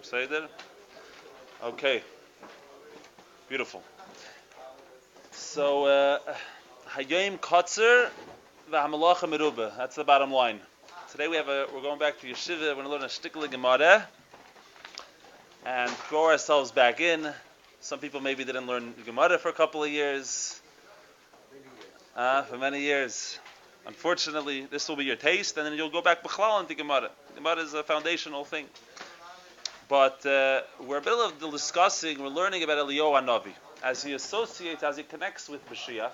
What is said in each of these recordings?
Seder? Okay. Beautiful. So, Hayom Kotzer v'hamalacha merubah. That's the bottom line. Today we're going back to Yeshiva. We're going to learn a shtickle Gemara and throw ourselves back in. Some people maybe didn't learn Gemara for a couple of years. For many years. Unfortunately, this will be your taste, and then you'll go back b'chlal into Gemara. Gemara is a foundational thing. But we're a bit of discussing, we're learning about Eliyahu Hanavi as he associates, as he connects with Moshiach.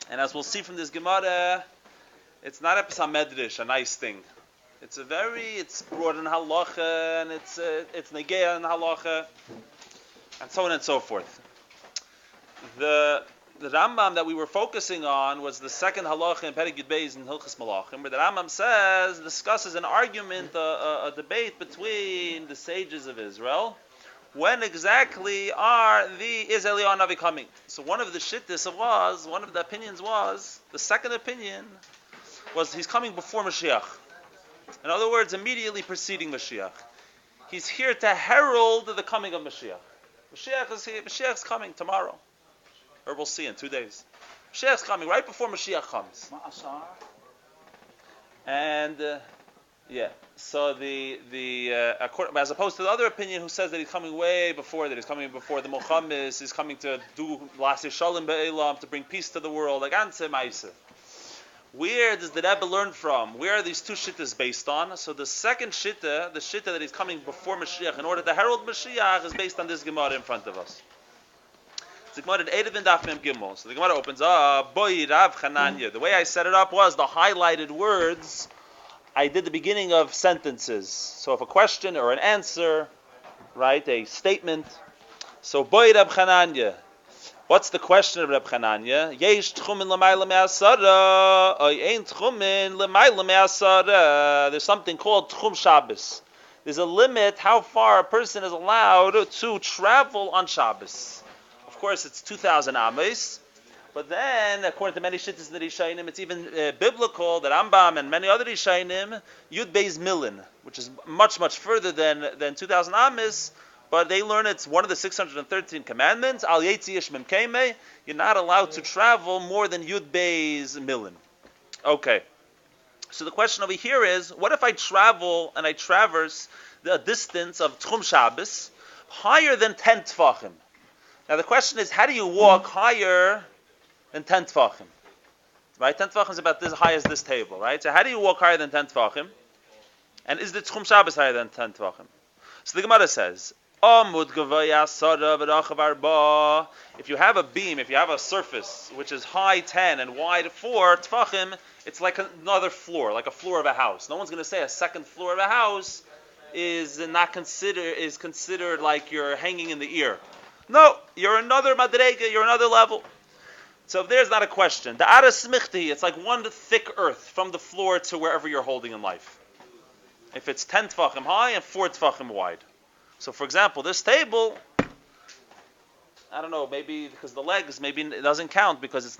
And as we'll see from this Gemara, it's not a medrash, a nice thing. It's broad in halacha, and it's negeya in halacha, and so on and so forth. The Rambam that we were focusing on was the second halacha in Perek Yud Beis in Hilchos Malachim, where the Rambam discusses an argument, a debate between the sages of Israel. When exactly is Eliyahu Hanavi coming? So one of the opinions was, the second opinion was he's coming before Moshiach. In other words, immediately preceding Moshiach. He's here to herald the coming of Moshiach. Moshiach's coming tomorrow. Or we'll see in 2 days. Moshiach's coming right before Moshiach comes. And so as opposed to the other opinion who says that he's coming way before, that he's coming before the Muhammad's, he's coming to do Lasir Shalom Be'elam, to bring peace to the world, like Anse Maise. Where does the Rebbe learn from? Where are these two shittas based on? So the second shitta, the shitta that he's coming before Mashiach in order to herald Mashiach, is based on this Gemara in front of us. It's the Gemara in Erev and Daf Mem Gimel. So the Gemara opens up, Boy Rav Chananya. The way I set it up was the highlighted words. I did the beginning of sentences. So if a question or an answer, right, a statement. So Boy Rav Chananya. What's the question of Reb Chananya? Yesh tchumin l'mayla me'asara, oy ein tchumin l'mayla me'asara. There's something called tchum Shabbos. There's a limit how far a person is allowed to travel on Shabbos. Of course, it's 2,000 ames. But then, according to many shittas in the Rishayim, it's even biblical that Rambam and many other Rishayim, Yud Beis Milin, which is much, much further than 2,000 ames. But they learn it's one of the 613 commandments. Al Yetzi Yesh Mem Keimei. You're not allowed to travel more than Yud Beis Milin. Okay. So the question over here is, what if I travel and I traverse the distance of Tchum Shabbos higher than 10 Tfachim? Now the question is, how do you walk higher than 10 Tfachim? Right? 10 Tfachim is about as high as this table, right? So how do you walk higher than 10 Tfachim? And is the Tchum Shabbos higher than 10 Tfachim? So the Gemara says, if you have a beam, if you have a surface which is high 10 and wide 4 tfachim, it's like another floor, like a floor of a house. No one's going to say a second floor of a house is considered like you're hanging in the ear. No, you're another madrega, you're another level. So if there's not a question, the aras smichti, it's like one thick earth from the floor to wherever you're holding in life. If it's 10 tfachim high and 4 tfachim wide. So, for example, this table, I don't know, maybe because the legs, maybe it doesn't count because it's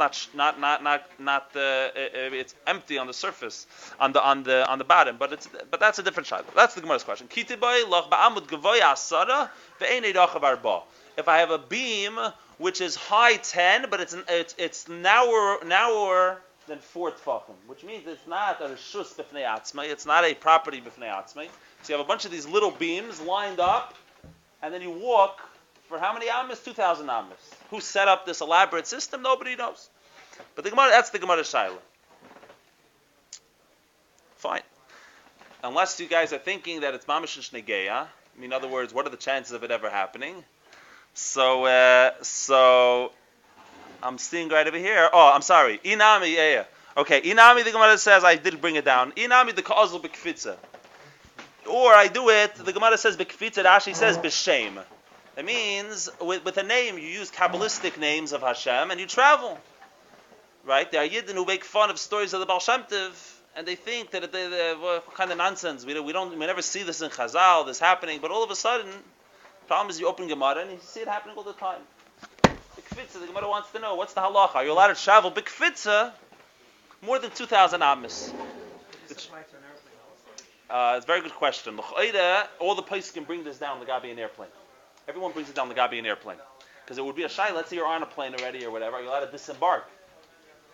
it's empty on the surface, on the bottom. But that's a different shayla. That's the Gemara's question. If I have a beam which is high 10, but it's narrower than 4 tfachim, which means it's not a reshus b'fnei atzmai, it's not a property b'fnei atzmai. So you have a bunch of these little beams lined up, and then you walk for how many amas? 2,000 amas. Who set up this elaborate system? Nobody knows. But that's the Gemara Shaila. Fine. Unless you guys are thinking that it's mamish and shnegeya. In other words, what are the chances of it ever happening? So I'm seeing right over here. Oh, I'm sorry. Inami, yeah. Okay, Inami, the Gemara says, I did bring it down. Inami, the ka'azul b'kfitza. Or I do it, the Gemara says b'kfitza, Rashi says b'shem. It means, with a name, you use Kabbalistic names of Hashem, and you travel. Right? There are Yidden who make fun of stories of the Baal Shem Tov, and they think that what kind of nonsense. We never see this in Chazal, this happening, but all of a sudden, the problem is you open Gemara, and you see it happening all the time. B'kfitza, the Gemara wants to know, what's the halacha? Are you allowed to travel b'kfitza more than 2,000 amas? It's a very good question. All the places can bring this down the Gabi an airplane. Everyone brings it down the Gabi an airplane. Because it would be a shy, let's say you're on a plane already or whatever, you're allowed to disembark.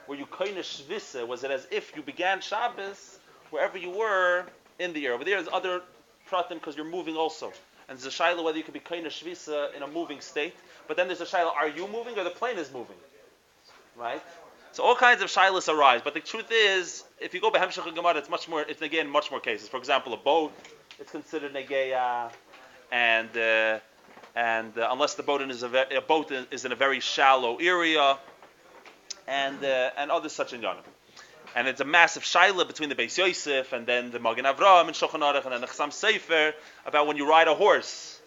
Where you koine shvisa, was it as if you began Shabbos wherever you were in the air. Over there is other pratim because you're moving also. And there's a shaila whether you could be koine shvisa in a moving state. But then there's a shaila, are you moving or the plane is moving? Right? So all kinds of shilas arise. But the truth is, if you go by Hemshech and Gemara, it's again much more cases. For example, a boat, it's considered negeya, and unless the boat is in a very shallow area, and other such in Yonim. And it's a massive shaila between the Beis Yosef and then the Magen Avraham and Shulchan Aruch and then the Chassam Sefer about when you ride a horse.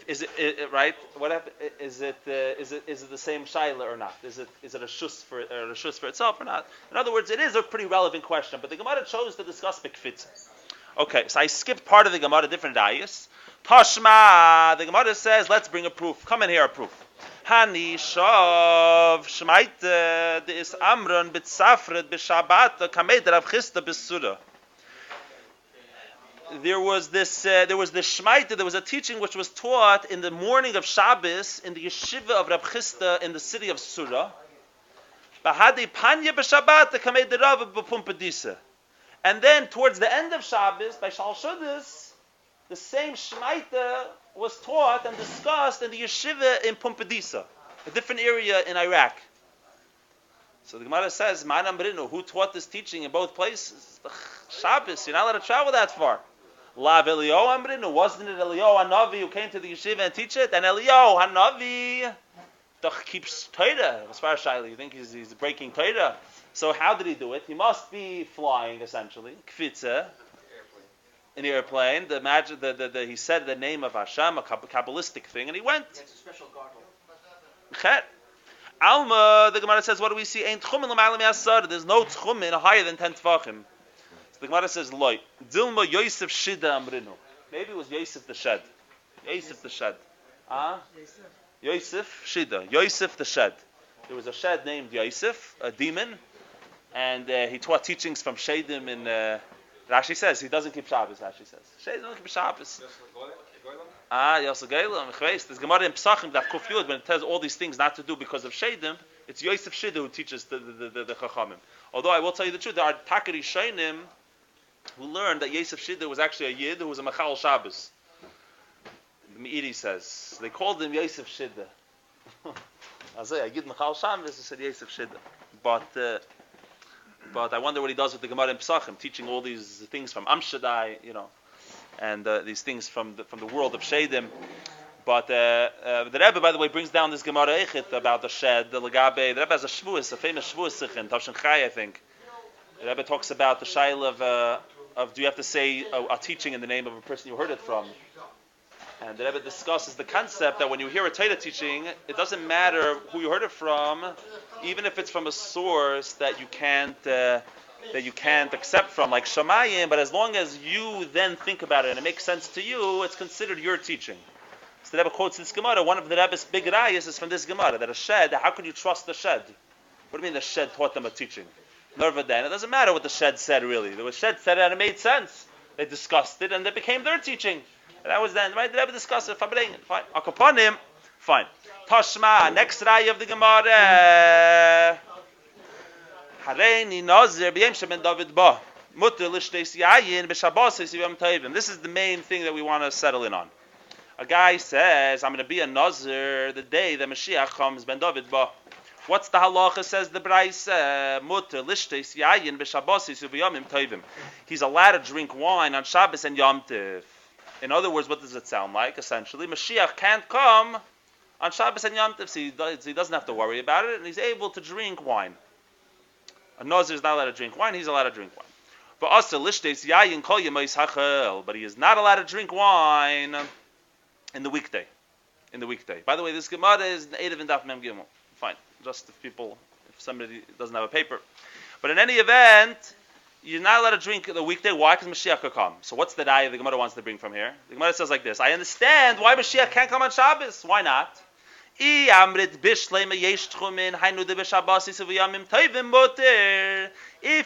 Is it right? What happened? Is it the same shaila or not? Is it a shus for itself or not? In other words, it is a pretty relevant question. But the Gemara chose to discuss Bekfitz. Okay, so I skipped part of the Gemara, different ayahs. Tashma, the Gemara says, let's bring a proof. Come and hear a proof. Hani shav shmaite de is amron b'tzafred b'shabbat kamed Rav Chisda b'sura. There was this shmaite. There was a teaching which was taught in the morning of Shabbos in the yeshiva of Rav Chisda in the city of Sura. Bahadi panya b'shabbat kamed Rav b'pumpadisa. And then towards the end of Shabbos by Shal Shudas, the same shmaite was taught and discussed in the yeshiva in Pumpadisa, a different area in Iraq. So the Gemara says, Ma'anam Brinu, who taught this teaching in both places? Shabbos, you're not allowed to travel that far. Lav Eliyahu Amrinu, wasn't it Eliyahu Hanavi who came to the yeshiva and teach it? And Eliyahu Hanavi keeps Torah. As far as Shaila, you think he's breaking Torah? So how did he do it? He must be flying, essentially. Kfitze. An airplane. He said the name of Hashem, a Kabbalistic thing, and he went. It's a special gargle. Alma, the Gemara says, what do we see? Ain't tchumen l'mayla mi'asar. There's no tchumen higher than 10 tefachim. So the Gemara says, Loi. Dilma Yosef Shida Amrinu. Maybe it was Yosef the Shed. Yosef the Shed. Yosef Shida. Yosef the Shed. There was a Shed named Yosef, a demon, and he taught teachings from Shedim in... Rashi says he doesn't keep Shabbos. Rashi says Shedim doesn't keep Shabbos. Yosef Geilam. There's Gemara in Pesachim that Kuf Yud when it tells all these things not to do because of Shedim. It's Yosef Shida who teaches the Chachamim. Although I will tell you the truth, there are Takari Shainim who learned that Yosef Shida was actually a Yid who was a Machal Shabbos. The Meiri says they called him Yosef Shida. I say a Yid Machal Shabbos. He said Yosef Shida, But I wonder what he does with the Gemara in Pesachim, teaching all these things from Am Shaddai, and these things from the world of Shedim. But the Rebbe, by the way, brings down this Gemara Eichit about the Shed, the Legabe. The Rebbe has a Shavuos, a famous Shavuos in Tavshin Chai, I think. The Rebbe talks about the Shail of do you have to say a teaching in the name of a person you heard it from? And the Rebbe discusses the concept that when you hear a Torah teaching, it doesn't matter who you heard it from, even if it's from a source that you can't accept from, like Shamayim, but as long as you then think about it and it makes sense to you, it's considered your teaching. So the Rebbe quotes this Gemara. One of the Rebbe's big rayas is from this Gemara, that a Shed, how can you trust the Shed? What do you mean the Shed taught them a teaching? Nerva then. It doesn't matter what the Shed said really. The Shed said it and it made sense. They discussed it and it became their teaching. And that was then, right? The Rebbe discussed it. Fine. Akapanim. Fine. Tashma. Next raya of the Gemara. Hareini Nazir b'yem shemen David ba. Mutter l'shteis yayin b'shabos yom tovim. This is the main thing that we want to settle in on. A guy says, I'm going to be a Nazir the day that Moshiach comes, ben David ba. What's the halacha? Says the Braisa. Mutter l'shteis yayin b'shabos yom tovim. He's allowed to drink wine on Shabbos and Yom Tov. In other words, what does it sound like? Essentially, Mashiach can't come on Shabbos and Yom Tov, so he doesn't have to worry about it, and he's able to drink wine. A Nazir is not allowed to drink wine, he's allowed to drink wine. But he is not allowed to drink wine in the weekday. By the way, this Gemara is Eidav and Daf Mem Gimel. Fine, just if somebody doesn't have a paper. But in any event, you're not allowed to drink the weekday. Why? Because Mashiach could come. So what's the daya the Gemara wants to bring from here? The Gemara says like this. I understand why Mashiach can't come on Shabbos. Why not? If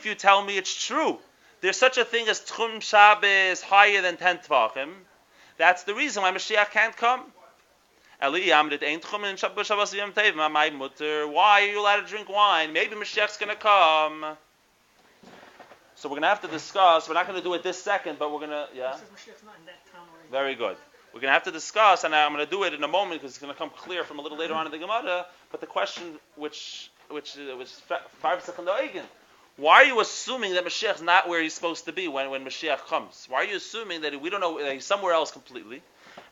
you tell me it's true there's such a thing as Tchum Shabbos higher than 10 Tvachim. That's the reason why Mashiach can't come. Why are you allowed to drink wine? Maybe Mashiach's going to come. So we're going to have to discuss. We're not going to do it this second, but we're going to, yeah? Very good. We're going to have to discuss, and I'm going to do it in a moment because it's going to come clear from a little later on in the Gemara. But the question which was why are you assuming that Mashiach's not where he's supposed to be when Mashiach comes? Why are you assuming that we don't know that he's somewhere else completely,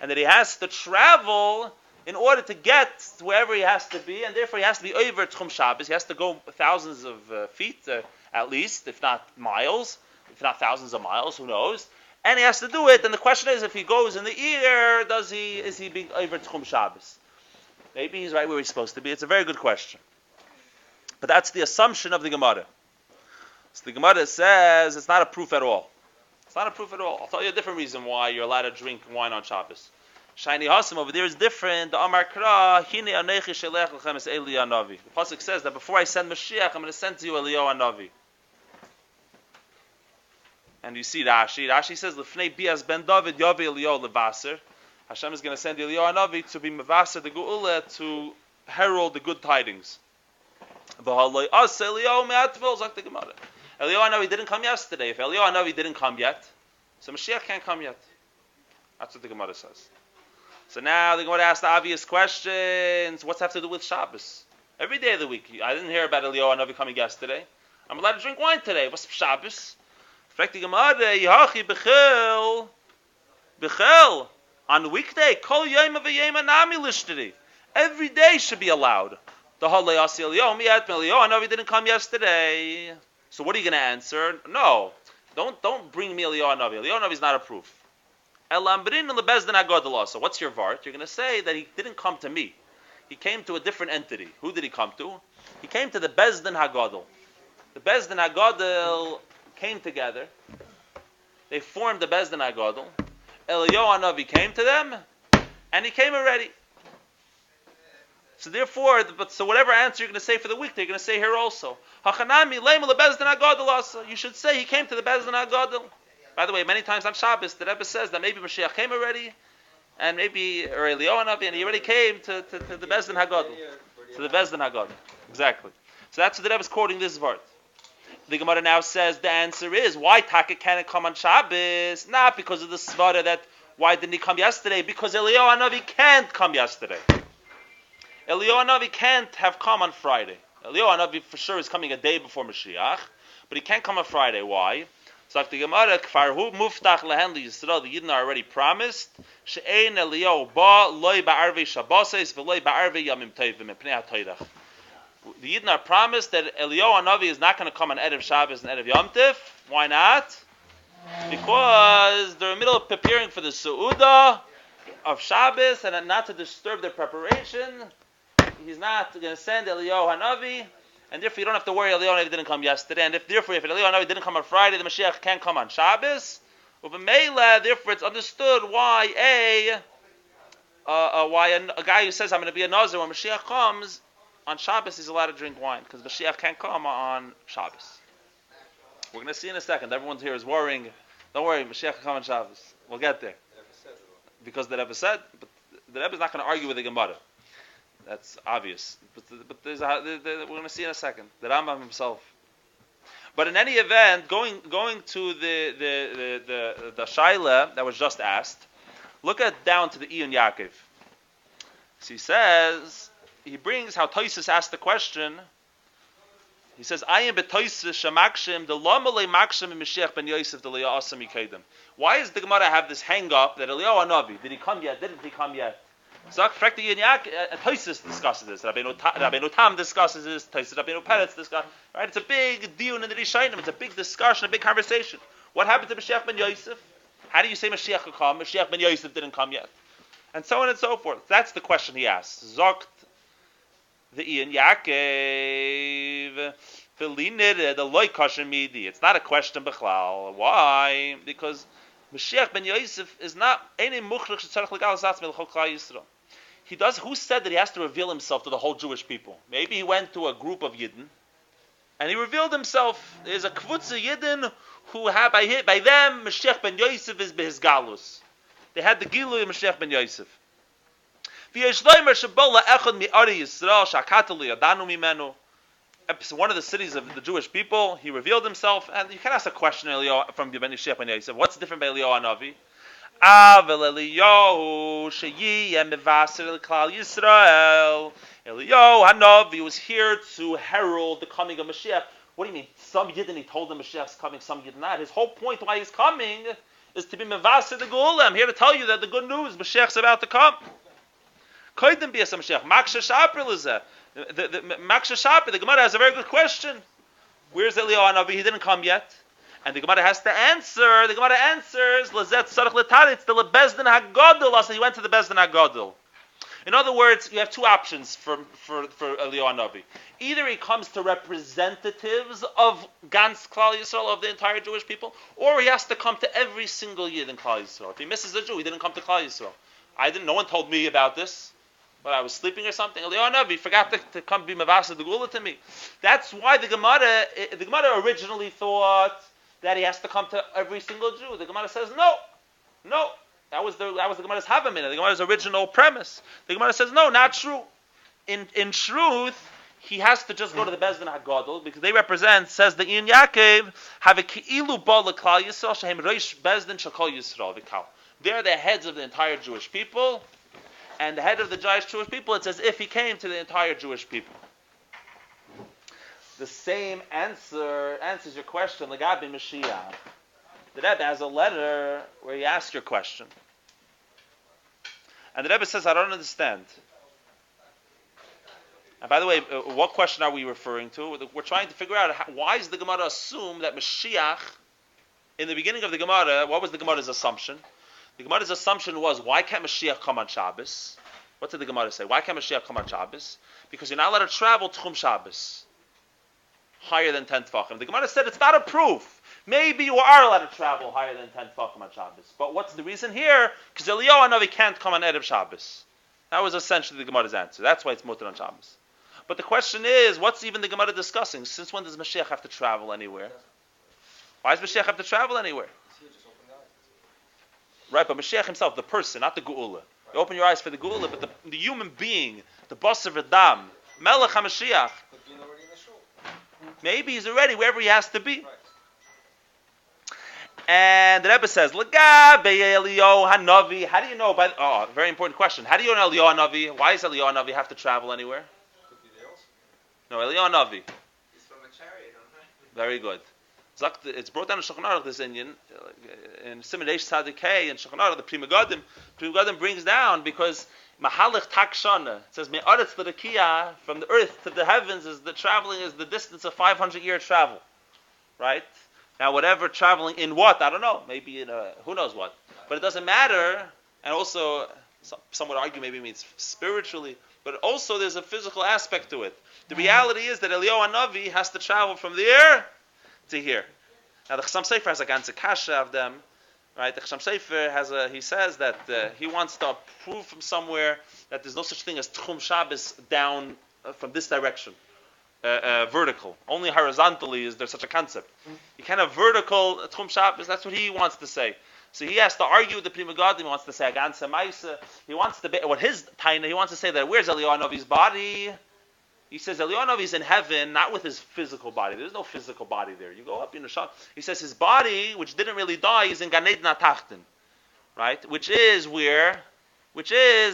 and that he has to travel in order to get to wherever he has to be, and therefore he has to be over Tchum Shabbos. He has to go thousands of feet, at least, if not miles, if not thousands of miles, who knows? And he has to do it. And the question is, if he goes in the year, is he being over Tchum Shabbos? Maybe he's right where he's supposed to be. It's a very good question. But that's the assumption of the Gemara. So the Gemara says it's not a proof at all. It's not a proof at all. I'll tell you a different reason why you're allowed to drink wine on Shabbos. Shiny Hasim over there is different. The Amar Kra, Hine Anechi Shelech Lechem es Eliyahu Hanavi. The pasuk says that before I send Moshiach, I'm going to send to you Eliyahu Hanavi. And you see Rashi. Rashi says, L'fnei Bias ben David Yavi Eliyahu levaser. Hashem is going to send Eliyahu Hanavi to be mevaser the Geula, to herald the good tidings. V'haloi as Eliyahu me'atvel zok the Gemara. Eliyahu Hanavi didn't come yesterday. If Eliyahu Hanavi didn't come yet, so Mashiach can't come yet. That's what the Gemara says. So now the Gemara asks the obvious questions. What's have to do with Shabbos? Every day of the week. I didn't hear about Eliyahu Hanavi coming yesterday. I'm allowed to drink wine today. What's Shabbos? The Gemara, Yahachi bechel. Bechel. On weekday, kol yom v'yom anami lishtiri. Every day should be allowed. The Halei Asi Eliyahu miyat Eliyahu Hanavi didn't come yesterday. So what are you going to answer? No. Don't bring me Eliyahu Hanavi. Eliyahu Hanavi is not a proof. So what's your vart? You're going to say that he didn't come to me. He came to a different entity. Who did he come to? He came to the Bezdin HaGadol. The Bezdin HaGadol came together. They formed the Bezdin HaGadol. Eliyahu Hanavi came to them, and he came already. So therefore, so whatever answer you're going to say for the week, you're going to say here also. You should say he came to the Bezdin HaGadol. By the way, many times on Shabbos, the Rebbe says that maybe Moshiach came already, and maybe Eliyahu Hanavi, and he already came to the Bezdin HaGadol. To the Bezdin HaGadol. Exactly. So that's what the Rebbe is quoting this vart. The Gemara now says the answer is, why Taka can't come on Shabbos? Not because of the svara that, why didn't he come yesterday? Because Eliyahu Hanavi can't come yesterday. Eliyahu Hanavi can't have come on Friday. Eliyahu Hanavi for sure is coming a day before Moshiach, but he can't come on Friday. Why? So the Gemara, Kfarhu muftach lehen liyisrael, the Yidden are already promised. She'ein Eliyahu ba loy ba'arvei Shabbosos v'loy ba'arvei Yamim Tovim mipnei ha'toirach. The Yidden are promised that Eliyahu Hanavi is not going to come on Erev Shabbos and Erev Yom Tov. Why not? Because they're in the middle of preparing for the Seudah of Shabbos, and not to disturb their preparation, he's not going to send Eliyahu Hanavi. And therefore, you don't have to worry. Eliyahu Hanavi didn't come yesterday, and if Eliyahu Hanavi didn't come on Friday, the Mashiach can't come on Shabbos. Therefore, it's understood why a guy who says I'm going to be a Nazir when Mashiach comes on Shabbos, he's allowed to drink wine because Mashiach can't come on Shabbos. We're going to see in a second. Everyone here is worrying. Don't worry, Mashiach can come on Shabbos. We'll get there. Because the Rebbe said, but the Rebbe is not going to argue with the Gemara. That's obvious. But we're going to see in a second. The Rambam himself. But in any event, going to the Shaila that was just asked, look down to the Iyun Yaakov. So he says, he brings how Tosis asked the question. He says, I am betoisis shamakshim the lamalei makshim Mashiach ben Yosef the liyasam yikedim. Why does the Gemara have this hang up that Eliyahu Hanavi, did he come yet? Didn't he come yet? So Tosis discusses this. Rabbeinu Tam discusses this. Rabbeinu Peretz discusses. Right? It's a big deal in the Rishayim. It's a big discussion, a big conversation. What happened to Mashiach ben Yosef? How do you say Mashiach will come? Mashiach ben Yosef didn't come yet, and so on and so forth. That's the question he asks. Zokt the Iyun Yaakov. It's not a question b'chlal. Why? Because Mashiach ben Yosef is not any muchrik shetzarich legal zatzmi l'chol klal Yisrael. He does. Who said that he has to reveal himself to the whole Jewish people? Maybe he went to a group of Yidden, and he revealed himself. There's a kvutza Yidden who had by them Moshiach ben Yosef is behis galus. They had the Gilui of Moshiach ben Yosef. One of the cities of the Jewish people, he revealed himself, and you can ask a question, Eliyahu, from Ben Moshiach ben Yosef. What's different by Eliyahu Hanavi? Eliyahu Hanavi was here to herald the coming of Mashiach. What do you mean? Some Yidden, he told them Mashiach's coming, some Yidden not. His whole point why he's coming is to be Mevaser the Geula. I'm here to tell you that the good news, Mashiach's about to come. Koydem b'yas Mashiach. Maksha Shapir lezeh. The Maksha Shapir, the Gemara has a very good question. Where's Eliyahu Hanavi? He didn't come yet. And the Gemara has to answer. The Gemara answers, Lezet Tzarech L'Tali, it's the Bezdin HaGodel. So he went to the Bezdin HaGodel. In other words, you have two options for Eliyahu Hanavi. Either he comes to representatives of Gans Klal Yisrael, of the entire Jewish people, or he has to come to every single Yid in Klal Yisrael. If he misses a Jew, he didn't come to Klal Yisrael. No one told me about this, but I was sleeping or something. Eliyahu Hanavi forgot to come be Mavasa the Gula to me. That's why the Gemara originally thought that he has to come to every single Jew. The Gemara says no. That was the Gemara's Havamina, the Gemara's original premise. The Gemara says no, not true. In truth, he has to just go to the Bezdin HaGadol because they represent, says the Ian Yaakov, have a ki'ilu ba l'klal Yisrael shehem reish Bezdin shakol Yisrael v'kal. They're the heads of the entire Jewish people, and the head of the Jewish people, it's as if he came to the entire Jewish people. The same answers your question, Lagabi Mashiach. The Rebbe has a letter where he asks your question. And the Rebbe says, I don't understand. And by the way, what question are we referring to? We're trying to figure out why does the Gemara assume that Mashiach, in the beginning of the Gemara, what was the Gemara's assumption? The Gemara's assumption was, why can't Mashiach come on Shabbos? What did the Gemara say? Why can't Mashiach come on Shabbos? Because you're not allowed to travel Tchum Shabbos higher than 10 Tfachim. The Gemara said it's not a proof. Maybe you are allowed to travel higher than 10 Tfachim on Shabbos. But what's the reason here? Because Eliyahu Hanavi can't come on Erev Shabbos. That was essentially the Gemara's answer. That's why it's mutter on Shabbos. But the question is, what's even the Gemara discussing? Since when does Mashiach have to travel anywhere? Why does Mashiach have to travel anywhere? Right, but Mashiach himself, the person, not the Geula. You open your eyes for the Geula, but the human being, the Basar V'Dam, Melech HaMashiach, maybe he's already wherever he has to be. Right. And the Rebbe says, L'gabe Eliyahu Hanavi. How do you know very important question. How do you know Eliyahu Hanavi? Why does Eliyahu Hanavi have to travel anywhere? Could be there also. No, Eliyahu Hanavi. He's from a chariot, very good. It's brought down in Shulchan Aruch, this Indian, in Siman Eish Tzadik Hey, in Shulchan Aruch, the Pri Megadim brings down, because Mahalach Tak Shana, it says, Me'aretz l'Rakiya, from the earth to the heavens, is the distance of 500-year travel. Right? Now, whatever traveling in what, I don't know, maybe in who knows what. But it doesn't matter, and also, some would argue maybe it means spiritually, but also there's a physical aspect to it. The reality is that Eliyahu Hanavi has to travel from there to here. Now the Chassam Sofer has a ganze kasha of them, right? The Chassam Sofer he says that he wants to prove from somewhere that there's no such thing as Tchum Shabbos down from this direction, vertical. Only horizontally is there such a concept. You can't have vertical Tchum Shabbos. That's what he wants to say. So he has to argue with the Pri Megadim. He wants to say a ganze Maisa. He wants to what his taina. He wants to say that where's Eliyahu Hanavi's body? He says Eliyahu Hanavi is in heaven, not with his physical body. There's no physical body there. You go up in the shop. He says his body, which didn't really die, is in Gan Eden HaTachton, right? Which is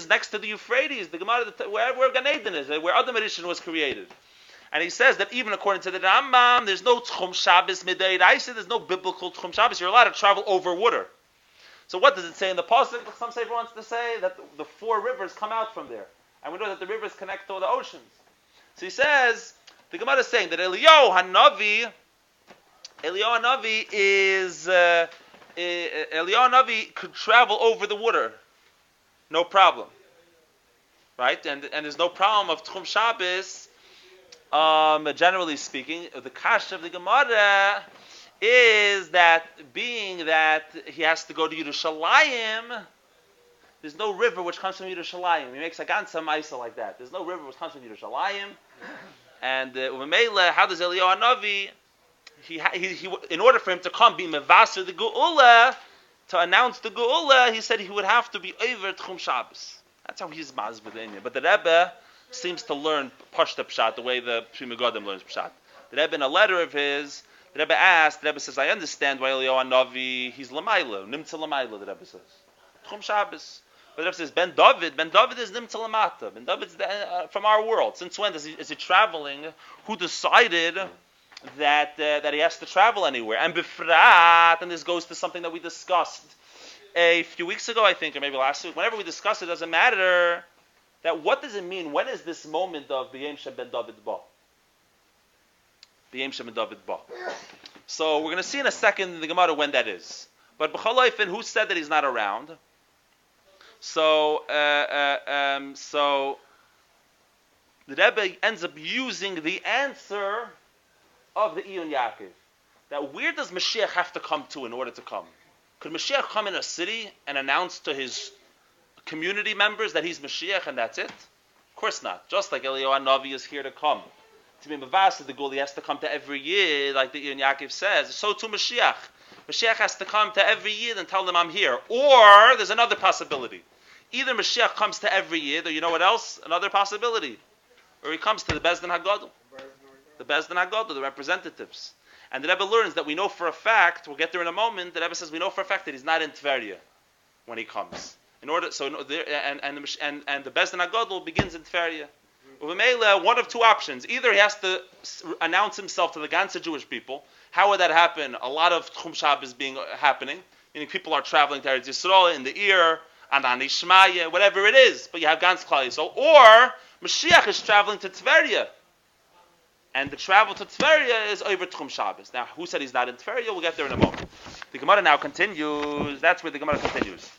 next to the Euphrates, the Gemara, where Gan Eden is, where Adam Rishon was created. And he says that even according to the Rambam, there's no Tchum Shabbos Midei Raisa. There's no biblical Tchum Shabbos. You're allowed to travel over water. So what does it say in the pasuk? Some Sefer wants to say that the 4 rivers come out from there, and we know that the rivers connect to the oceans. So he says, the Gemara is saying that Eliyahu Hanavi could travel over the water, no problem, right? And there's no problem of Tchum Shabbos. Generally speaking, the kash of the Gemara is that being that he has to go to Yerushalayim, there's no river which comes from Yerushalayim. He makes a ganze Maisa like that. There's no river which comes from Yerushalayim. And Umemele, how does Eliyahu Hanavi in order for him to come, be mevaser the geula, to announce the geula, he said he would have to be over Tchum Shabbos. That's how he's mazbeh the Inyan. But the Rebbe seems to learn Pashta Pshat the way the Pri Megadim learns Pshat. The Rebbe, in a letter of his, the Rebbe asked, the Rebbe says, I understand why Eliyahu Hanavi, he's Lamaila, Nimtza Lamaila, the Rebbe says. Tchum Shabbos. But the Rebbe says, Ben David is Nimtza Lamata. Ben David's from our world. Since when is he traveling? Who decided that he has to travel anywhere? And Bifrat, and this goes to something that we discussed a few weeks ago, I think, or maybe last week. Whenever we discuss it, doesn't matter. That what does it mean? When is this moment of B'yem Shem Ben David Ba? B'yem Shem Ben David Ba. So we're going to see in a second in the Gemara when that is. But B'chol Oifin, who said that he's not around? So the Rebbe ends up using the answer of the Iyun Yaakov. That where does Mashiach have to come to in order to come? Could Mashiach come in a city and announce to his community members that he's Mashiach and that's it? Of course not. Just like Eliyahu Hanavi is here to come. To be Mavasa, the Gul, he has to come to every year, like the Iyun Yaakov says. So too Mashiach. Mashiach has to come to every year and tell them I'm here. Or there's another possibility. Either Mashiach comes to every year, or you know what else? Another possibility. Or he comes to the Bezdin HaGadol. The Bezdin HaGadol, the representatives. And the Rebbe learns that we know for a fact, we'll get there in a moment, the Rebbe says we know for a fact that he's not in Tveria when he comes. And the Bezdin HaGadol begins in Tveria. One of two options. Either he has to announce himself to the ganze Jewish people. How would that happen? A lot of Tchum Shabbos happening. Meaning people are traveling to Eretz Yisrael in the ear, and on Ishmaya, whatever it is. But you have Gans Klal Yisrael. Or Mashiach is traveling to Tveria. And the travel to Tveria is over Tchum Shabbos. Now, who said he's not in Tveria? We'll get there in a moment. The Gemara now continues. That's where the Gemara continues.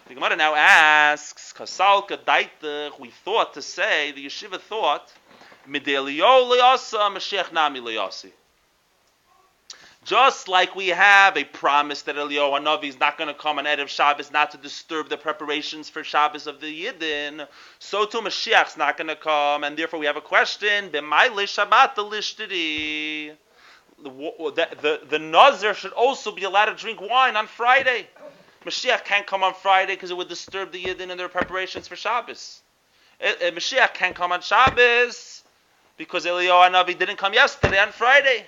The Gemara now asks, Kasalka Daitach, we thought to say, the yeshiva thought, Mideliyo Le'asa, Mashiach Nami Le'asi. Just like we have a promise that Eliyahu Hanavi is not going to come on Erev Shabbos, not to disturb the preparations for Shabbos of the Yidden, so too Mashiach's not going to come, and therefore we have a question, B'mayle Shabbat Lishtiri. The Nazir should also be allowed to drink wine on Friday. Mashiach can't come on Friday because it would disturb the Yidden in their preparations for Shabbos. Mashiach can't come on Shabbos because Eliyahu Hanavi didn't come yesterday on Friday.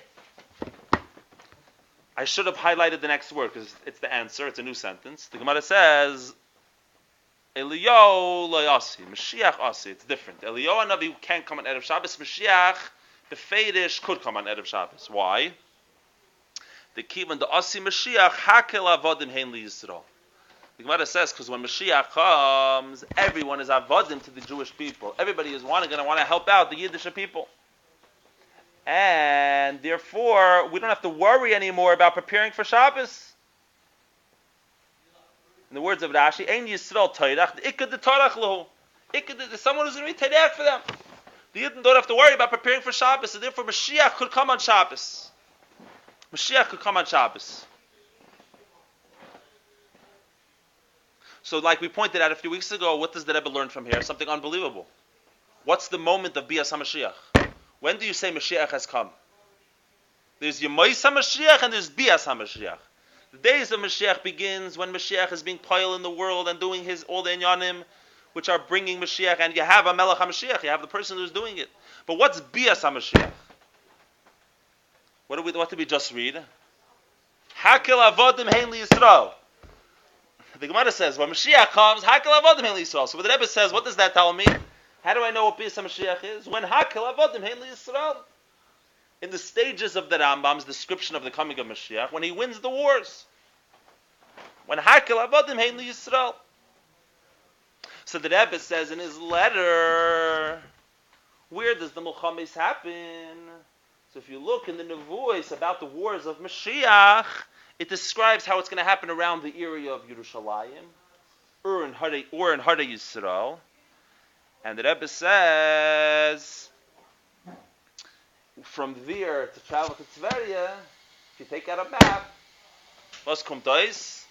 I should have highlighted the next word because it's the answer. It's a new sentence. The Gemara says, Eliyahu Layasi, Mashiach Asi. It's different. Eliyahu Hanavi can't come on Erev Shabbos. Mashiach, the Feidish, could come on Erev Shabbos. Why? The Kivan, the Asi Mashiach, Hakel Avodim Hein Li Yisrael. The Gemara says, because when Mashiach comes, everyone is Avodim to the Jewish people. Everybody is going to want to help out the Yiddish people. And therefore, we don't have to worry anymore about preparing for Shabbos. In the words of Rashi, Ein Yisrael Tayrach, Ikkad the Tarach Lahu. There's someone who's going to be Tayrach for them. The Yidden don't have to worry about preparing for Shabbos, and therefore Mashiach could come on Shabbos. Mashiach could come on Shabbos. So like we pointed out a few weeks ago, what does the Rebbe learn from here? Something unbelievable. What's the moment of Bias HaMashiach? When do you say Mashiach has come? There's Yemois HaMashiach and there's Bias HaMashiach. The days of Mashiach begins when Mashiach is being piled in the world and doing all the inyanim which are bringing Mashiach, and you have a Melech HaMashiach, you have the person who's doing it. But what's Bias HaMashiach? What did we just read? Hakel Avodim Hein Li Yisrael. The Gemara says, when Mashiach comes, Hakel Avodim Hein Li Yisrael. So what the Rebbe says, what does that tell me? How do I know what Bias HaMashiach is? When Hakel Avodim Hein Li Yisrael. In the stages of the Rambam's description of the coming of Mashiach, when he wins the wars. When Hakel Avodim Hein Li Yisrael. So the Rebbe says in his letter, where does the Milchamis happen? So if you look in the Nevuos about the wars of Mashiach, it describes how it's going to happen around the area of Yerushalayim, or in Hare Yisrael. And the Rebbe says, from there to travel to Tveria, if you take out a map, was kommt aus?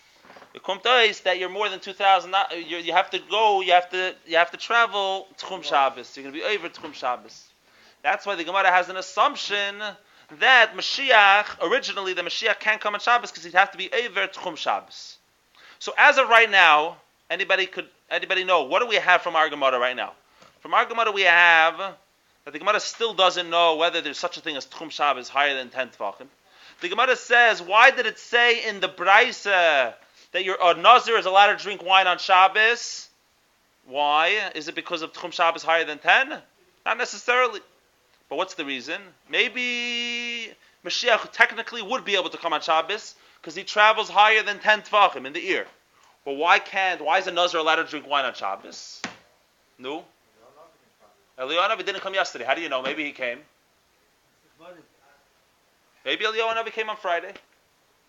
It kommt aus that you're more than 2,000. You have to go. You have to travel Tchum Shabbos. You're going to be over Tchum Shabbos. That's why the Gemara has an assumption that Mashiach, originally the Mashiach can't come on Shabbos because he'd have to be Eiver Tchum Shabbos. So as of right now, anybody know, what do we have from our Gemara right now? From our Gemara we have that the Gemara still doesn't know whether there's such a thing as Tchum Shabbos higher than 10 Tvachim. The Gemara says, why did it say in the Braisa that a Nazir is allowed to drink wine on Shabbos? Why? Is it because of Tchum Shabbos higher than 10? Not necessarily. But what's the reason? Maybe Mashiach technically would be able to come on Shabbos because he travels higher than 10 Tvachim in the ear. But why is a Nazir allowed to drink wine on Shabbos? No? Eliyahu Hanavi didn't come yesterday. How do you know? Maybe he came. Maybe Eliyahu Hanavi came on Friday.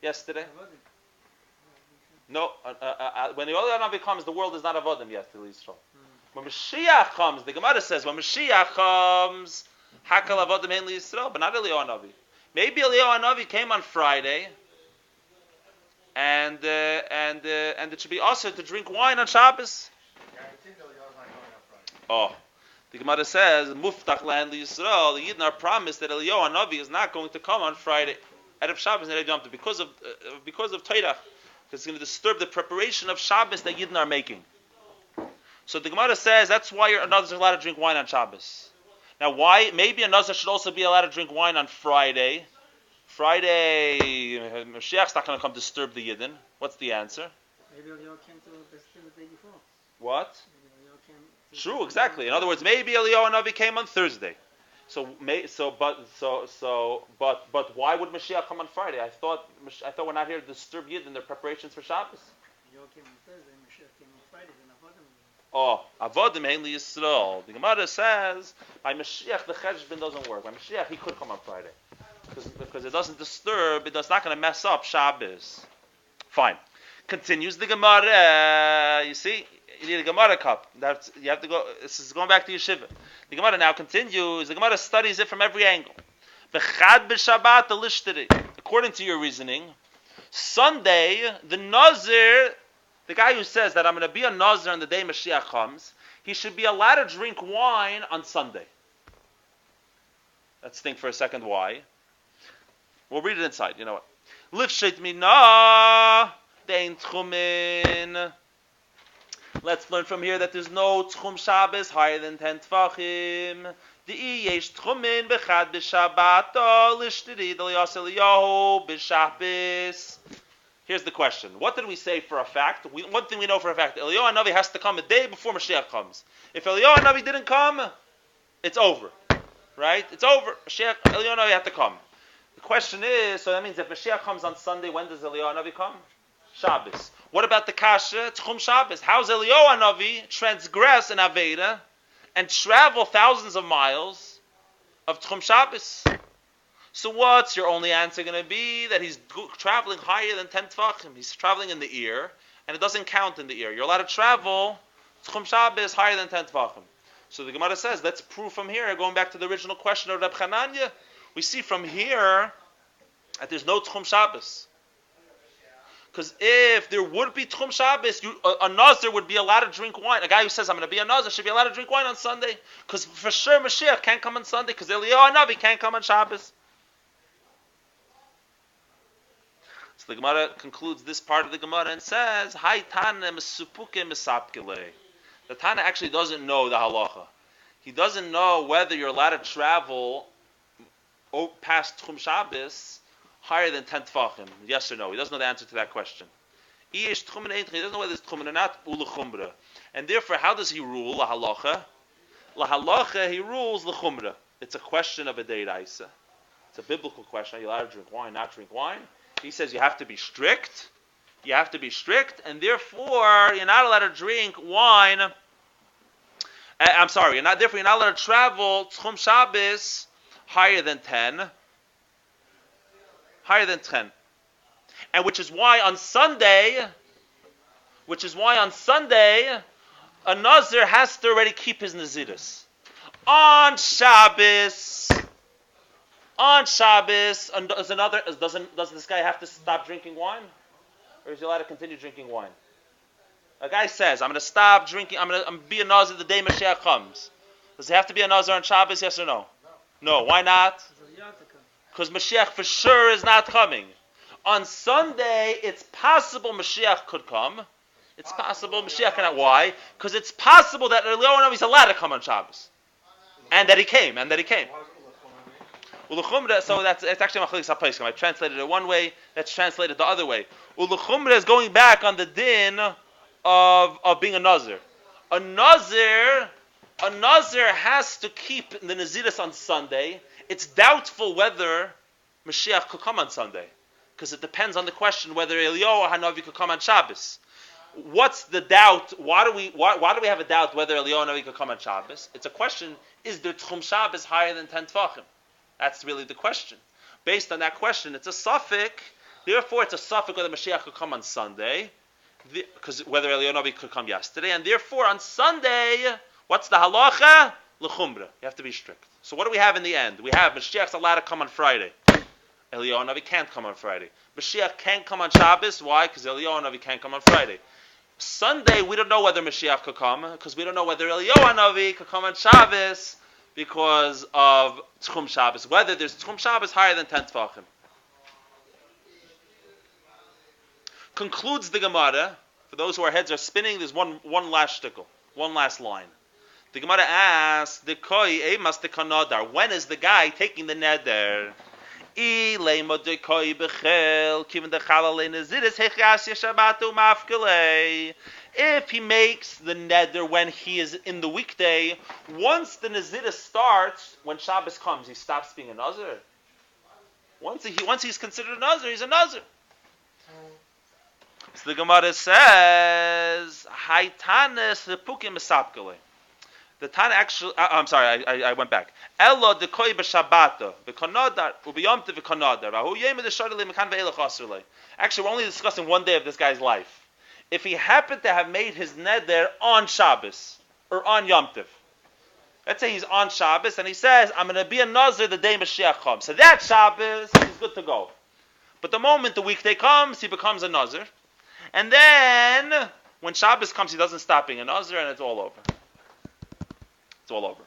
Yesterday. No. When the Eliyahu Hanavi comes, the world is not avodim yet. When Moshiach comes, the Gemara says, when Moshiach comes, Hakal avodim hein Yisrael, but not Eliyahu Hanavi. Maybe Eliyahu Hanavi came on Friday, and it should be also to drink wine on Shabbos. Oh, the Gemara says, Muftach lahen Yisrael. The Yidden are promised that Eliyahu Hanavi is not going to come on Friday out of Shabbos and Yom Tov because of Torah, because it's going to disturb the preparation of Shabbos that Yidden are making. So the Gemara says that's why a Nazir is allowed to drink wine on Shabbos. Now, why? Maybe a Nazir should also be allowed to drink wine on Friday. Friday, Moshiach's not going to come disturb the Yidden. What's the answer? Maybe Eliyahu came to the day before. What? True, exactly. In other words, maybe Eliyahu Hanavi came on Thursday. But why would Mashiach come on Friday? I thought we're not here to disturb Yidden in their preparations for Shabbos. Eliyahu came on Thursday, Mashiach came on Friday, then Avodim. Oh, Avodim hein Yisrael. The Gemara says by Mashiach the Cheshbon doesn't work. By Mashiach he could come on Friday because it doesn't disturb. It's not going to mess up Shabbos. Fine. Continues the Gemara. You see. You need a Gemara cup. You have to go. This is going back to Yeshiva. The Gemara now continues. The Gemara studies it from every angle. B'chad b'Shabbat l'shteri. According to your reasoning, Sunday the Nazir, the guy who says that I'm going to be a Nazir on the day Mashiach comes, he should be allowed to drink wine on Sunday. Let's think for a second why. We'll read it inside. You know what? Lifshet mina dein tchumin. Let's learn from here that there's no Tchum Shabbos higher than 10 Tvachim. The yesh Tchumin b'chad b'Shabbat l'shtiri d'liyas Eliyahu b'Shabbos. Here's the question. What did we say for a fact? One thing we know for a fact. Eliyahu Hanavi has to come a day before Mashiach comes. If Eliyahu Hanavi didn't come, it's over. Right? It's over. Eliyahu Hanavi had to come. The question is, so that means if Mashiach comes on Sunday, when does Eliyahu Hanavi come? Shabbos. What about the kasha Tchum Shabbos? How's Eliyahu Hanavi transgress an Aveda and travel thousands of miles of Tchum Shabbos? So what's your only answer going to be? That he's traveling higher than 10 Tvachim. He's traveling in the ear, and it doesn't count in the ear. You're allowed to travel Tchum Shabbos higher than 10 Tvachim. So the Gemara says, let's prove from here, going back to the original question of Reb Chananya, we see from here that there's no Tchum Shabbos. Because if there would be Tchum Shabbos, a Nazir would be allowed to drink wine. A guy who says, I'm going to be a Nazir, should be allowed to drink wine on Sunday. Because for sure Mashiach can't come on Sunday, because Eliyahu Hanavi can't come on Shabbos. So the Gemara concludes this part of the Gemara and says, Hai Tana Mesupuke Mesapkele. The Tana actually doesn't know the halacha. He doesn't know whether you're allowed to travel past Tchum Shabbos higher than 10 Tvachim, yes or no? He doesn't know the answer to that question. He doesn't know whether it's Tchumen or not, and therefore, how does he rule la halacha? La halacha, he rules the chumrah. It's a question of a deiraisa. It's a biblical question. Are you allowed to drink wine, not drink wine? He says you have to be strict. You have to be strict, and therefore, you're not allowed to drink wine. Therefore, you're not allowed to travel Tchum Shabbos higher than 10. Higher than 10. And which is why on Sunday, a Nazir has to already keep his Naziris. On Shabbos, does this guy have to stop drinking wine? Or is he allowed to continue drinking wine? A guy says, I'm going to stop drinking, I'm going to be a Nazir the day Moshiach comes. Does he have to be a Nazir on Shabbos, yes or no? No. Why not? because Mashiach for sure is not coming. On Sunday, it's possible Mashiach could come. It's possible Mashiach cannot. Why? Because it's possible that Eliyahu Hanavi is allowed to come on Shabbos, and that he came. Uluchumra, so it's actually Machalik Sapaiskim. I translated it one way, that's translated the other way. Uluchumra is going back on the din of being a Nazir. A Nazir has to keep the Naziris on Sunday. It's doubtful whether Mashiach could come on Sunday, because it depends on the question whether Eliyahu Hanavi could come on Shabbos. What's the doubt? Why do we have a doubt whether Eliyahu Hanavi could come on Shabbos? It's a question: is the Tchum Shabbos higher than 10 Tvachim? That's really the question. Based on that question, it's a suffix. Therefore, it's a suffix whether Mashiach could come on Sunday, because whether Eliyahu Hanavi could come yesterday, and therefore on Sunday, what's the halacha? L'chumra. You have to be strict. So what do we have in the end? We have Mashiach's allowed to come on Friday. Eliyahu Hanavi can't come on Friday. Mashiach can't come on Shabbos. Why? Because Eliyahu Hanavi can't come on Friday. Sunday, we don't know whether Mashiach could come, because we don't know whether Eliyahu Hanavi could come on Shabbos because of Tchum Shabbos. Whether there's Tchum Shabbos higher than 10 Tvachim. Concludes the Gemara. For those who our heads are spinning, there's one last shtickle, one last line. The Gemara asks, "The koi emas the kanadar." When is the guy taking the neder? If he makes the neder when he is in the weekday, once the Nazir starts, when Shabbos comes, he stops being a Nazir. Once he's considered a Nazir, he's a Nazir. So the Gemara says, "Haitanes lepukim esapkele." The Tana actually, I'm sorry, I went back. Elo dekoi b'shabbato v'konodar u'biyomte v'konodar v'hu yemid ha'shadeli mekan ve'elach asrele. Actually, we're only discussing one day of this guy's life. If he happened to have made his neder on Shabbos or on Yom Tov, let's say he's on Shabbos and he says, "I'm going to be a Nazir the day Mashiach comes." So that Shabbos, he's good to go. But the moment the weekday comes, he becomes a Nazir. And then, when Shabbos comes, he doesn't stop being a Nazir, and it's all over. It's all over.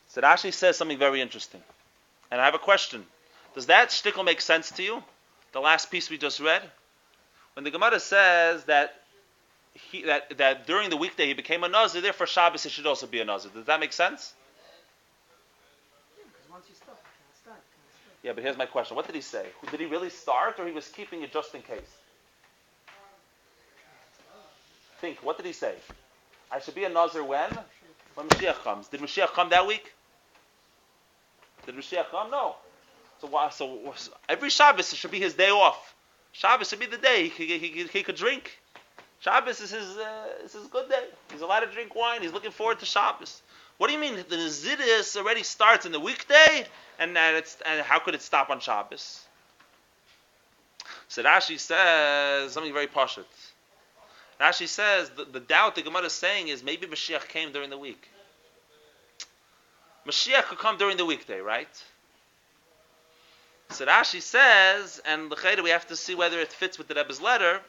So Rashi says something very interesting. And I have a question. Does that shtickle make sense to you? The last piece we just read? When the Gemara says that during the weekday he became a Nazir, therefore Shabbos he should also be a Nazir. Does that make sense? Once you stop, you can't start. Yeah, but here's my question. What did he say? Did he really start, or he was keeping it just in case? Think, what did he say? I should be a Nazir when? When Moshiach comes. Did Moshiach come that week? Did Moshiach come? No. So every Shabbos should be his day off. Shabbos should be the day he could drink. Shabbos is his good day. He's allowed to drink wine. He's looking forward to Shabbos. What do you mean the Nazirus already starts in the weekday, and how could it stop on Shabbos? So Rashi says something very pashut. Rashi says the doubt the Gemara is saying is maybe Mashiach came during the week. Mashiach could come during the weekday, right? So Rashi says, and l'chayda we have to see whether it fits with the Rebbe's letter.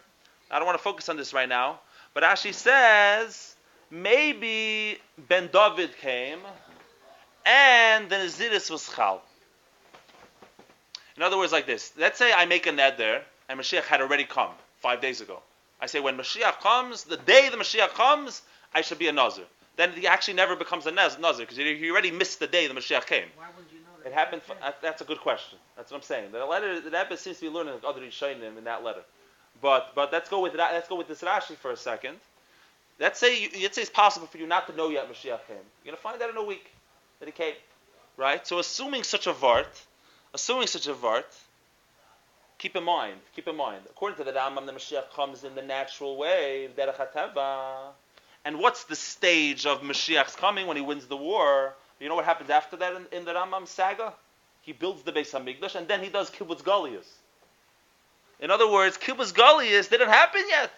I don't want to focus on this right now, but Rashi says maybe Ben David came, and the Naziris was Chal. In other words, like this. Let's say I make a neder, and Mashiach had already come 5 days ago. I say when Mashiach comes, the day the Mashiach comes, I should be a Nazir. Then he actually never becomes a Nazir, because he already missed the day the Mashiach came. Why wouldn't you know that? It happened. That's a good question. That's what I'm saying. The letter, the Rebbe seems to be learning other Rishonim in that letter. But let's go with that. Let's go with this Rashi for a second. Let's say it's possible for you not to know yet Mashiach came. You're going to find out in a week that he came, right? So assuming such a vart, keep in mind. According to the Rambam, the Mashiach comes in the natural way, derech hateva. And what's the stage of Mashiach's coming when he wins the war? You know what happens after that in the Rambam saga? He builds the Beis Hamikdash, and then he does Kibbutz Galuyos. In other words, Kibbutz Galuyos didn't happen yet.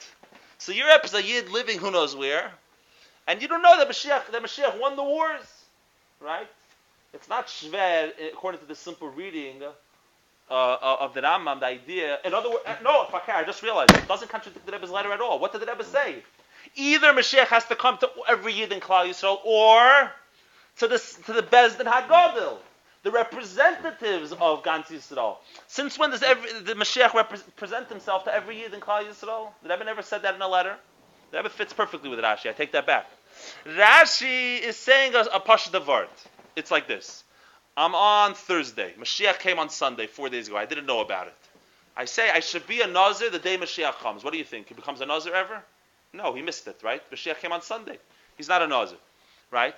So you're a Yid living who knows where, and you don't know that Mashiach won the wars, right? It's not shver, according to the simple reading of the Rambam, the idea. In other words, no, I just realized it doesn't contradict the Rebbe's letter at all. What did the Rebbe say? Either Mashiach has to come to every Yid in Klal Yisrael, or to the Bezdin HaGadol, the representatives of Gans Yisrael. Since when does the Mashiach present himself to every Yid in Klal Yisrael? The Rebbe never said that in a letter. The Rebbe fits perfectly with Rashi. I take that back. Rashi is saying a Pashut Vart. It's like this. I'm on Thursday. Mashiach came on Sunday, 4 days ago. I didn't know about it. I say I should be a Nazir the day Mashiach comes. What do you think? He becomes a Nazir ever? No, he missed it, right? Mashiach came on Sunday. He's not a Nazir, right?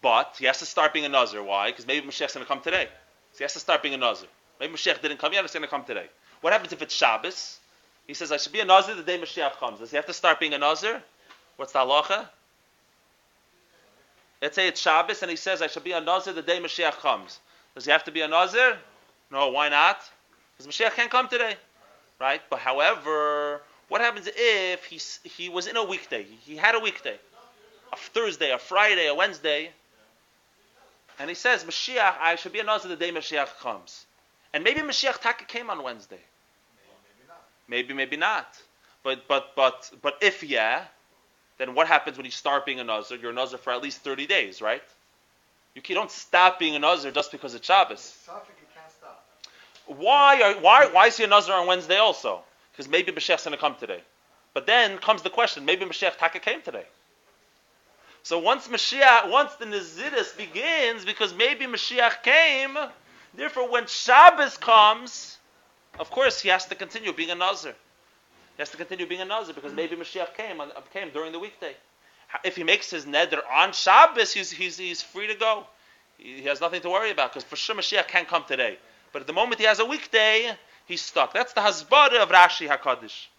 But he has to start being a Nazir. Why? Because maybe Mashiach's going to come today. So he has to start being a Nazir. Maybe Mashiach didn't come yet, it's going to come today. What happens if it's Shabbos? He says, I should be a Nazir the day Mashiach comes. Does he have to start being a Nazir? What's the halacha? Let's say it's Shabbos and he says, I should be a Nazir the day Mashiach comes. Does he have to be a Nazir? No, why not? Because Mashiach can't come today. Right? But however, what happens if he was in a weekday? He had a weekday. A Thursday, a Friday, a Wednesday. And he says, Mashiach, I should be a Nazir the day Mashiach comes. And maybe Mashiach Taka came on Wednesday. Maybe not. But if yeah, then what happens when you start being a Nazir? You're a Nazir for at least 30 days, right? You don't stop being a Nazir just because it's Shabbos. Why is he a Nazir on Wednesday also? Because maybe Mashiach's going to come today. But then comes the question, maybe Mashiach Taka came today. So once the Naziris begins, because maybe Mashiach came, therefore when Shabbos comes, of course he has to continue being a Nazir. He has to continue being a Nazir because maybe Mashiach came during the weekday. If he makes his neder on Shabbos, he's free to go. He has nothing to worry about because for sure Mashiach can't come today. But at the moment he has a weekday, he's stuck. That's the Hasbara of Rashi HaKadosh.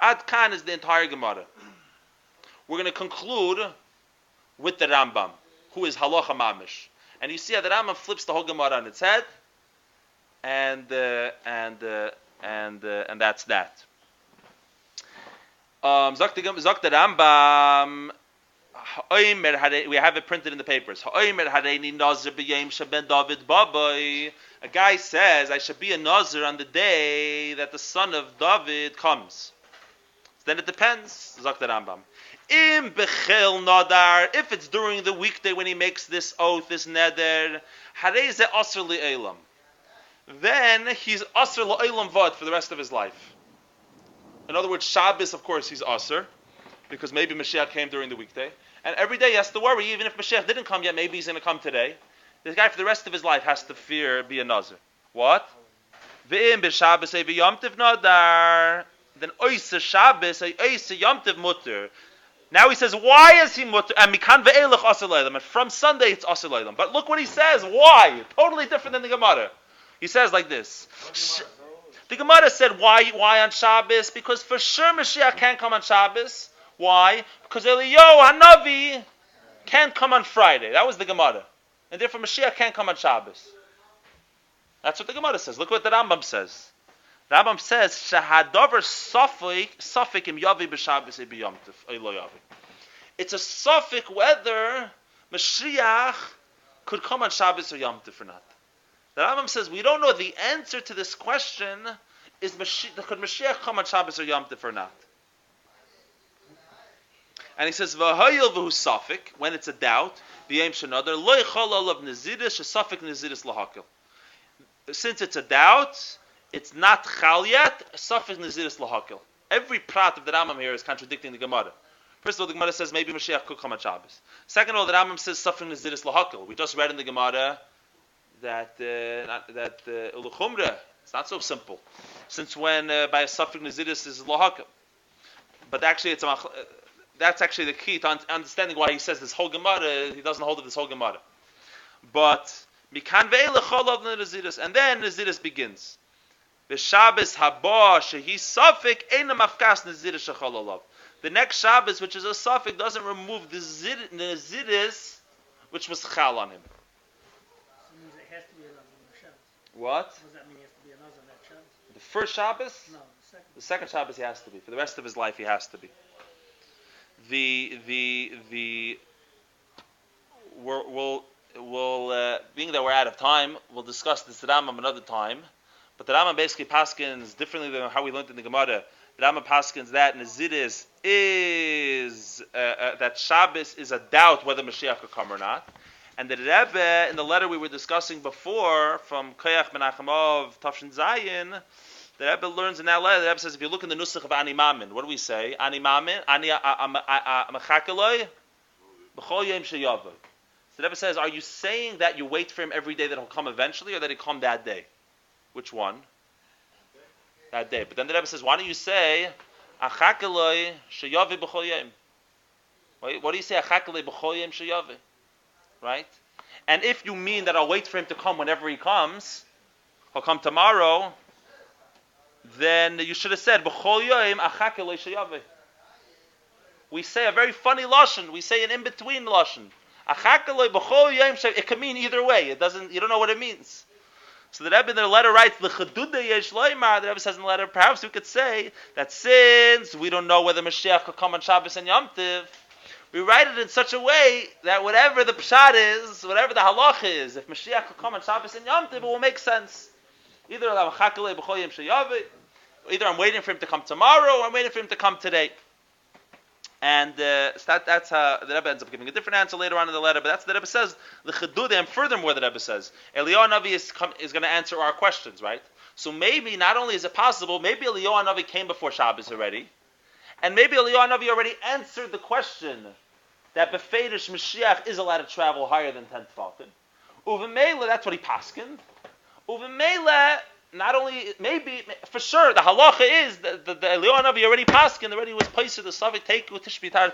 Ad Kan is the entire Gemara. We're going to conclude with the Rambam, who is Halacha Mamish. And you see how the Rambam flips the whole Gemara on its head, and that's that. Sagt the Rambam, we have it printed in the papers. A guy says, I should be a Nazir on the day that the son of David comes. Then it depends, Sagt the Rambam. Im bechel nadar, if it's during the weekday when he makes this oath, this neder, hareze asr li'elam. Then he's asr li'elam vad for the rest of his life. In other words, Shabbos, of course, he's asr, because maybe Mashiach came during the weekday. And every day he has to worry, even if Mashiach didn't come yet, maybe he's going to come today. This guy for the rest of his life has to fear be a Nazir. What? Ve'im b'Shabbos v'yomtiv nadar. Then oisa Shabbos, oisa yomtiv mutter. Now he says, why is he mutter? And mikan ve'elach asr leilam. And from Sunday it's asr leilam. But look what he says. Why? Totally different than the Gemara. He says like this. The Gemara said, why on Shabbos? Because for sure Mashiach can't come on Shabbos. Why? Because Eliyahu Hanavi can't come on Friday. That was the Gemara. And therefore Mashiach can't come on Shabbos. That's what the Gemara says. Look what the Rambam says. The Rambam says, Shahadavar Safik im Yavi b'Shabbos b'Yomtiv. It's a Safik whether Mashiach could come on Shabbos or Yom Tov or not. The Rambam says, we don't know the answer to this question is could Mashiach come on Shabbos or Yom Tov or not. And he says, V'hayil v'hu Safik, when it's a doubt, b'yem shenadar, lo yichol olav neziris, shesafik neziris lahakil. Since it's a doubt, it's not chal yet, safik neziris lahakil. Every prat of the Rambam here is contradicting the Gemara. First of all, the Gemara says maybe Mashiach could come on Shabbos. Second of all, the Rambam says safik neziris lahakil. We just read in the Gemara that uluchumra, it's not so simple. Since when by a safik neziris is lahakil. But actually, that's actually the key to understanding why he says this whole Gemara. He doesn't hold of this whole Gemara. But mikan ve'elecholav neziris, and then neziris begins. The Shabbos haba shehi safik eina mafkas neziris shechololav. The next Shabbos, which is a safik, doesn't remove the neziris which was chal on him. So it means it has to be a Nazir on Shabbos. What? Does that mean he has to be a Nazir on that Shabbos? The first Shabbos? No, The second Shabbos he has to be. For the rest of his life he has to be. We'll being that we're out of time, we'll discuss this Rambam another time. But the Rambam basically paskins differently than how we learned in the Gemara. The Rambam paskins that Nezidis is that Shabbos is a doubt whether Mashiach could come or not. And the Rebbe, in the letter we were discussing before, from Koyach Menachemov Tafshin Zayin, the Rebbe learns in that letter, the Rebbe says, if you look in the Nusach of Ani Mamin, what do we say? Ani Mamin, Ani Mechakeloi, B'chol Yom Sheyavah. So the Rebbe says, are you saying that you wait for him every day that he'll come eventually, or that he'll come that day? Which one? That day. But then the Rebbe says, why don't you say, Achakeloi Sheyavah B'chol Yom? What do you say, Achakeloi B'chol Yom Sheyavah? Right? And if you mean that I'll wait for him to come whenever he comes, he'll come tomorrow, then you should have said, B'chol Yom Achakeloi Sheyaveh. We say a very funny lashon. We say an in-between lashon. Achakeloi B'chol Yom Sheyaveh. It can mean either way. It doesn't. You don't know what it means. So the Rebbe in the letter writes, L'chaduda yesh loymar. The Rebbe says in the letter, perhaps we could say that since we don't know whether Mashiach could come on Shabbos and Yom Tiv, we write it in such a way that whatever the pshat is, whatever the halach is, if Mashiach could come on Shabbos and Yom Tiv, it will make sense. Either I'm waiting for him to come tomorrow, or I'm waiting for him to come today. And so that's how the Rebbe ends up giving a different answer later on in the letter, but that's what the Rebbe says, the Chedudah, and furthermore the Rebbe says, Eliyahu Hanavi is going to answer our questions, right? So maybe, not only is it possible, maybe Eliyahu Hanavi came before Shabbos already, and maybe Eliyahu Hanavi already answered the question that Befedish Mashiach is allowed to travel higher than 10th Falcon. Uvemela, that's what he paskined. Uvemela, not only, maybe, for sure, the halacha is that the Eliyahu Hanavi already paskined, already was placed in the Savik, take Tishbitar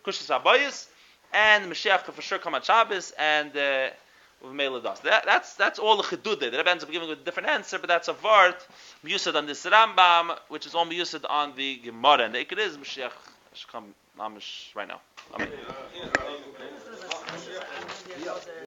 Kushis Abayis, and Mashiach could for sure come on Shabbos, and Uvemela does. That's all the Chedudah. The Rebbe ends up giving a different answer, but that's a Vart, Miyusad on this Rambam, which is all Miyusad on the Gemara, and the Iked is Mashiach should come Mamish right now. Amen.